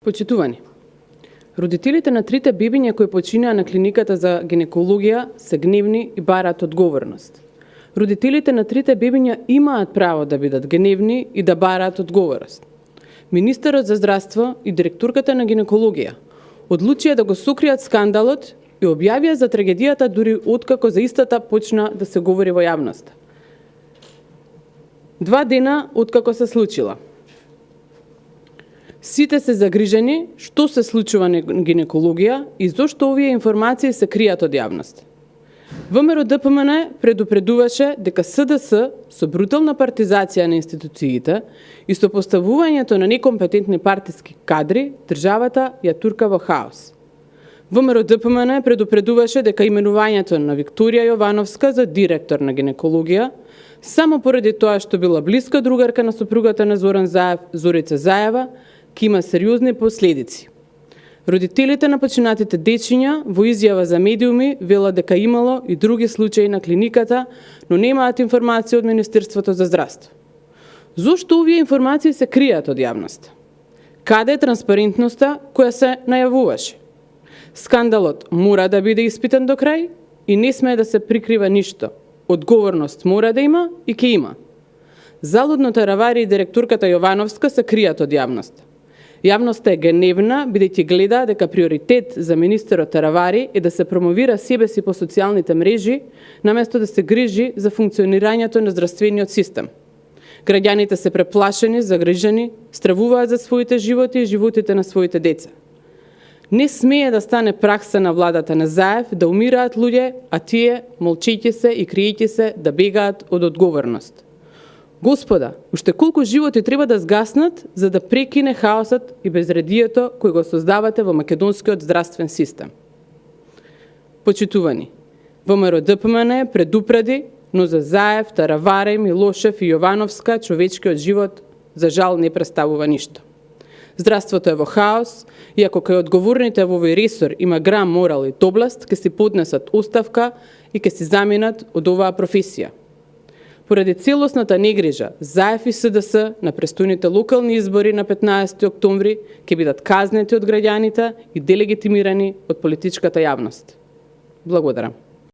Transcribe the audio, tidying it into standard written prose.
Почитувани, родителите на трите бебиња кои починаа на клиниката за гинекологија се гневни и бараат одговорност. Родителите на трите бебиња имаат право да бидат гневни и да бараат одговорност. Министерот за здравство и директорката на гинекологија одлучија да го сокријат скандалот и објавија за трагедијата дури откако за истата почна да се говори во јавноста. 2 дена откако се случила. Сите се загрижени што се случува на гинекологија и зошто овие информации се кријат од јавност. ВМРО ДПМН предупредуваше дека СДС со брутална партизација на институциите и со поставувањето на некомпетентни партиски кадри државата ја турка во хаос. ВМРО ДПМН предупредуваше дека именувањето на Викторија Јовановска за директор на гинекологија само поради тоа што била блиска другарка на сопругата на Зоран Заев, Зорица Заева, ки има сериозни последици. Родителите на починатите дечиња во изјава за медиуми велат дека имало и други случаи на клиниката, но немаат информации од Министерството за здравство. Зошто овие информации се кријат од јавноста? Каде е транспарентноста која се најавуваше? Скандалот мора да биде испитан до крај и не смее да се прикрива ништо. Одговорност мора да има и ќе има. Залудно Таравари и директорката Јовановска се кријат од јавноста. Јавноста е гневна, бидејќи гледа дека приоритет за министерот Таравари е да се промовира себе си по социјалните мрежи, наместо да се грижи за функционирањето на здравствениот систем. Граѓаните се преплашени, загрижени, стравуваат за своите животи и животите на своите деца. Не смее да стане пракса на владата на Заев да умираат луѓе, а тие, молчејќи се и криејќи се, да бегаат од одговорност. Господа, уште колку животи треба да згаснат за да прекине хаосот и безредието кој го создавате во македонскиот здравствен систем? Почитувани, ВМРО ДПМН предупреди, но за Заев, Таравари, Милошев и Јовановска човечкиот живот за жал не представува ништо. Здравството е во хаос, и ако кај одговорните во овој ресор има грам морал и доблест, ќе си поднесат оставка и ќе си заминат од оваа професија. Поради целосната негрижа, Заев и СДС на престојните локални избори на 15 октомври ќе бидат казнети од граѓаните и делегитимирани од политичката јавност. Благодарам.